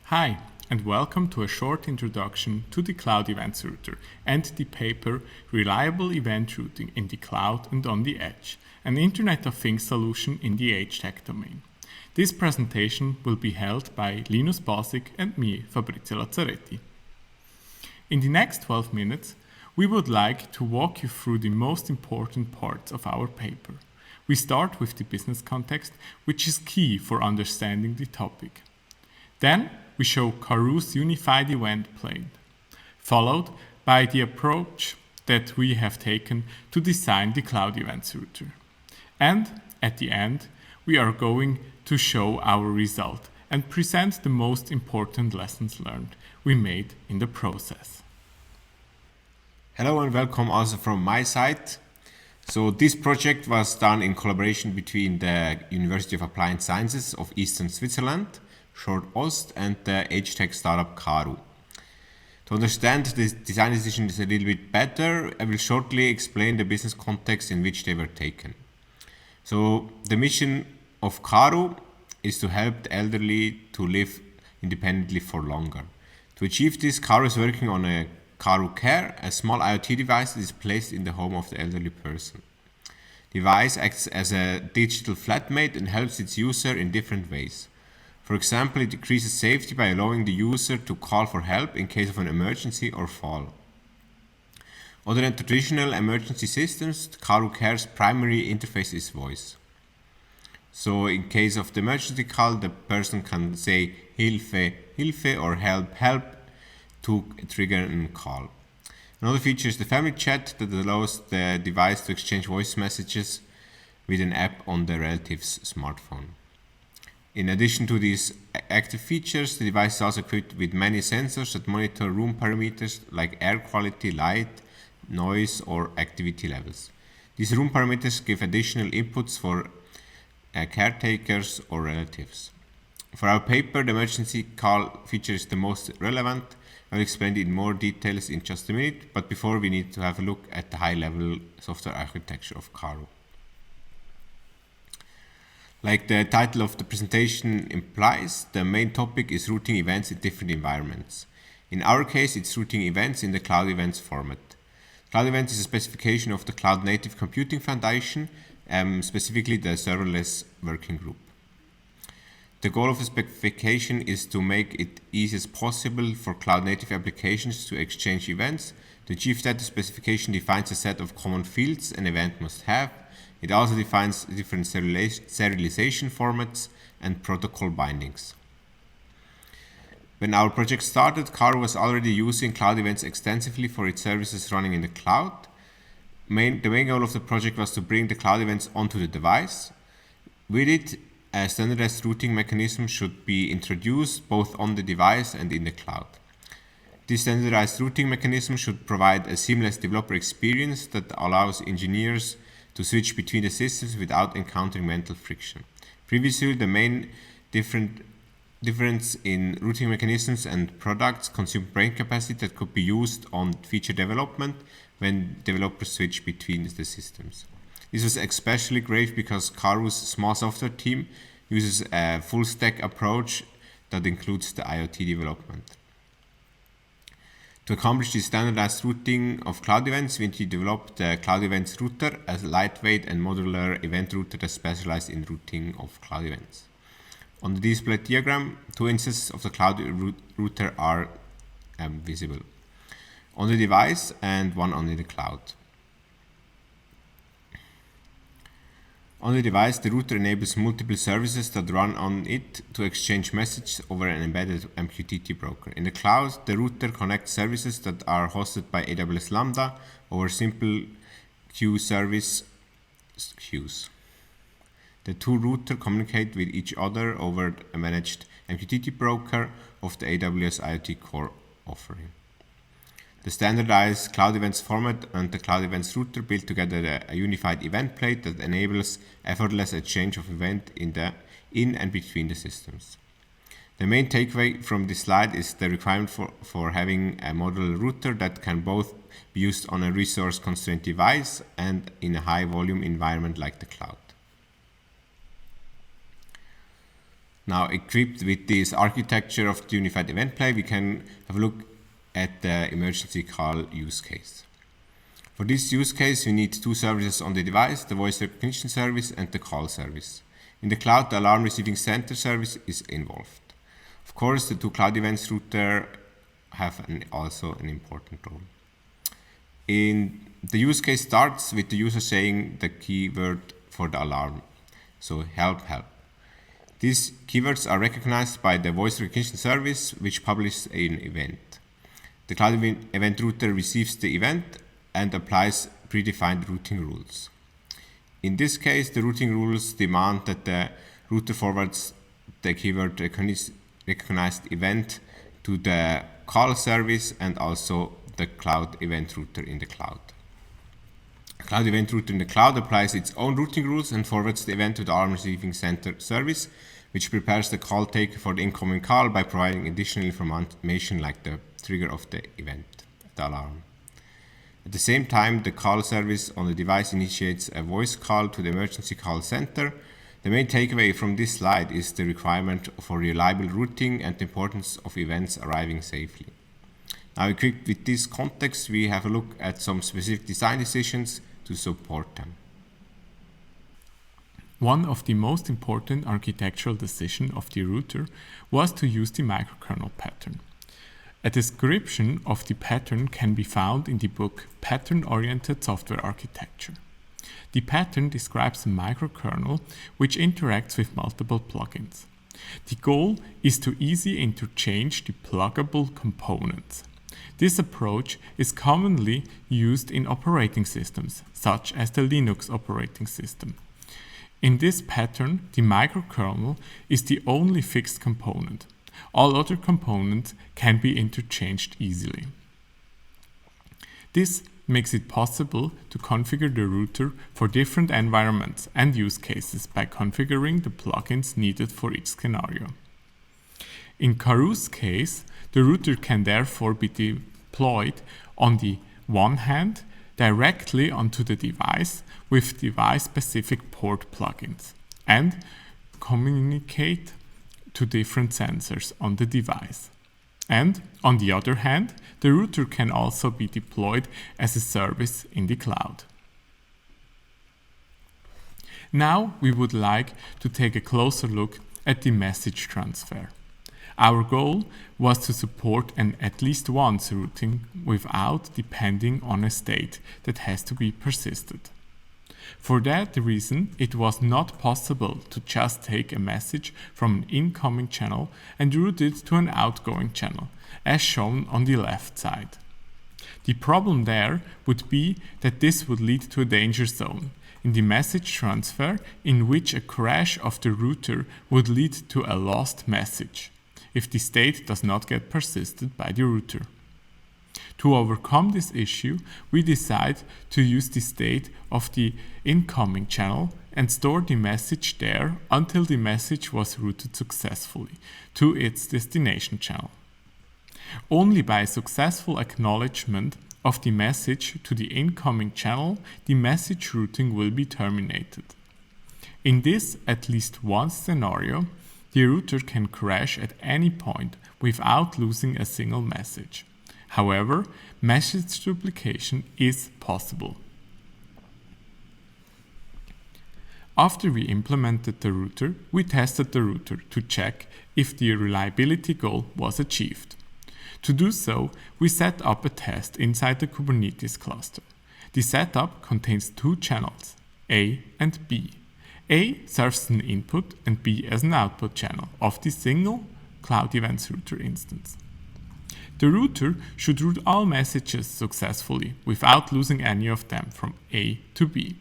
Hi, and welcome to a short introduction to the Cloud Events Router and the paper Reliable Event Routing in the Cloud and on the Edge, an Internet of Things solution in the HTech domain. This presentation will be held by Linus, Basig and me, Fabrizio Lazzaretti. In the next 12 minutes, we would like to walk you through the most important parts of our paper. We start with the business context, which is key for understanding the topic. Then we show CARU's unified event plane, followed by the approach that we have taken to design the Cloud Events Router. And at the end, we are going to show our result and present the most important lessons learned we made in the process. Hello and welcome also from my side. So this project was done in collaboration between the University of Applied Sciences of Eastern Switzerland, short OST, and the HTech startup CARU. To understand the design decisions a little bit better, I will shortly explain the business context in which they were taken. So the mission of CARU is to help the elderly to live independently for longer. To achieve this, CARU is working on a CARU Care, a small IoT device that is placed in the home of the elderly person. The device acts as a digital flatmate and helps its user in different ways. For example, it increases safety by allowing the user to call for help in case of an emergency or fall. Other than traditional emergency systems, CARU Care's primary interface is voice. So in case of the emergency call, the person can say Hilfe, Hilfe or help, help to trigger a call. Another feature is the family chat that allows the device to exchange voice messages with an app on the relative's smartphone. In addition to these active features, the device is also equipped with many sensors that monitor room parameters like air quality, light, noise, or activity levels. These room parameters give additional inputs for caretakers or relatives. For our paper, the emergency call feature is the most relevant. I will explain it in more details in just a minute, but before we need to have a look at the high-level software architecture of CARU. Like the title of the presentation implies, the main topic is routing events in different environments. In our case, it's routing events in the Cloud Events format. Cloud Events is a specification of the Cloud Native Computing Foundation, specifically the serverless working group. The goal of the specification is to make it easy as possible for cloud native applications to exchange events. To achieve that, the specification defines a set of common fields an event must have. It also defines different serialization formats and protocol bindings. When our project started, CARU was already using cloud events extensively for its services running in the cloud. The main goal of the project was to bring the cloud events onto the device. With it, a standardized routing mechanism should be introduced both on the device and in the cloud. This standardized routing mechanism should provide a seamless developer experience that allows engineers to switch between the systems without encountering mental friction. Previously, the main difference in routing mechanisms and products consumed brain capacity that could be used on feature development when developers switch between the systems. This was especially great because CARU's small software team uses a full-stack approach that includes the IoT development. To accomplish this standardized routing of cloud events, we developed the Cloud Events Router, a lightweight and modular event router that specializes in routing of cloud events. On the display diagram, two instances of the Cloud Router are visible, on the device and one on the cloud. On the device, the router enables multiple services that run on it to exchange messages over an embedded MQTT broker. In the cloud, the router connects services that are hosted by AWS Lambda over simple queue service queues. The two routers communicate with each other over a managed MQTT broker of the AWS IoT Core offering. The standardized Cloud Events format and the Cloud Events Router build together a unified event plate that enables effortless exchange of events in and between the systems. The main takeaway from this slide is the requirement for having a modular router that can both be used on a resource-constrained device and in a high-volume environment like the cloud. Now, equipped with this architecture of the unified event play, we can have a look at the emergency call use case. For this use case, we need two services on the device, the voice recognition service and the call service. In the cloud, the alarm receiving center service is involved. Of course, the two cloud events router have also an important role. The use case starts with the user saying the keyword for the alarm, so help, help. These keywords are recognized by the voice recognition service, which publishes an event. The cloud event router receives the event and applies predefined routing rules. In this case, the routing rules demand that the router forwards the keyword recognized event to the call service and also the cloud event router in the cloud. The cloud event router in the cloud applies its own routing rules and forwards the event to the alarm receiving center service, which prepares the call taker for the incoming call by providing additional information like the trigger of the event, the alarm. At the same time, the call service on the device initiates a voice call to the emergency call center. The main takeaway from this slide is the requirement for reliable routing and the importance of events arriving safely. Now, equipped with this context, we have a look at some specific design decisions to support them. One of the most important architectural decisions of the router was to use the MicroKernel pattern. A description of the pattern can be found in the book Pattern-Oriented Software Architecture. The pattern describes a microkernel which interacts with multiple plugins. The goal is to easily interchange the pluggable components. This approach is commonly used in operating systems, such as the Linux operating system. In this pattern, the microkernel is the only fixed component. All other components can be interchanged easily. This makes it possible to configure the router for different environments and use cases by configuring the plugins needed for each scenario. In CARU's case, the router can therefore be deployed on the one hand directly onto the device with device-specific port plugins and communicate to different sensors on the device. And on the other hand, the router can also be deployed as a service in the cloud. Now we would like to take a closer look at the message transfer. Our goal was to support an at least once routing without depending on a state that has to be persisted. For that reason, it was not possible to just take a message from an incoming channel and route it to an outgoing channel, as shown on the left side. The problem there would be that this would lead to a danger zone in the message transfer in which a crash of the router would lead to a lost message if the state does not get persisted by the router. To overcome this issue, we decide to use the state of the incoming channel and store the message there until the message was routed successfully to its destination channel. Only by successful acknowledgement of the message to the incoming channel, the message routing will be terminated. In this at least one scenario, the router can crash at any point without losing a single message. However, message duplication is possible. After we implemented the router, we tested the router to check if the reliability goal was achieved. To do so, we set up a test inside the Kubernetes cluster. The setup contains two channels, A and B. A serves as an input and B as an output channel of the single Cloud Events router instance. The router should route all messages successfully without losing any of them from A to B.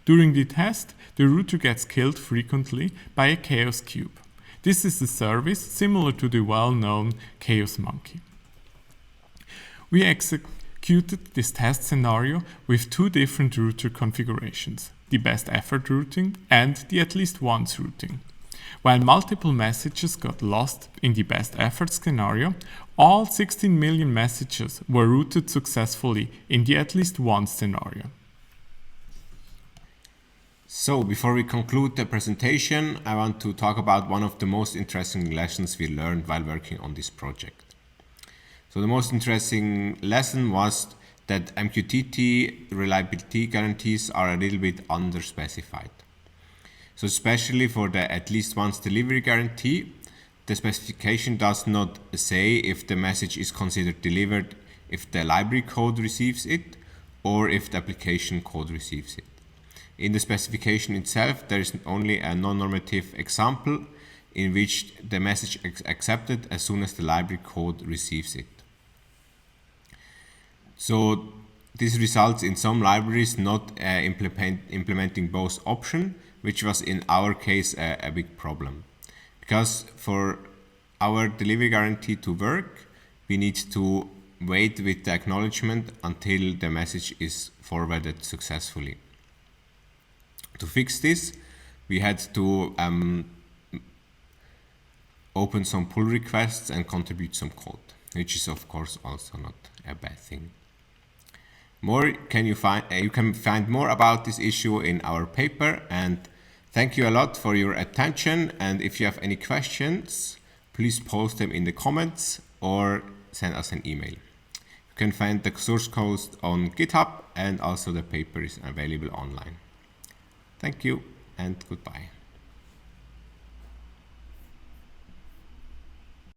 During the test, the router gets killed frequently by a chaos cube. This is a service similar to the well-known Chaos Monkey. We executed this test scenario with two different router configurations, the best effort routing and the at least once routing. While multiple messages got lost in the best effort scenario, all 16 million messages were routed successfully in the at least once scenario. So before we conclude the presentation, I want to talk about one of the most interesting lessons we learned while working on this project. So the most interesting lesson was that MQTT reliability guarantees are a little bit underspecified. So especially for the at least once delivery guarantee, the specification does not say if the message is considered delivered if the library code receives it or if the application code receives it. In the specification itself, there is only a non-normative example in which the message is accepted as soon as the library code receives it. So this results in some libraries not implementing both options, which was in our case a big problem. Because for our delivery guarantee to work, we need to wait with the acknowledgement until the message is forwarded successfully. To fix this, we had to open some pull requests and contribute some code, which is of course also not a bad thing. You can find more about this issue in our paper, and thank you a lot for your attention. And if you have any questions, please post them in the comments or send us an email. You can find the source code on GitHub, and also the paper is available online. Thank you and goodbye.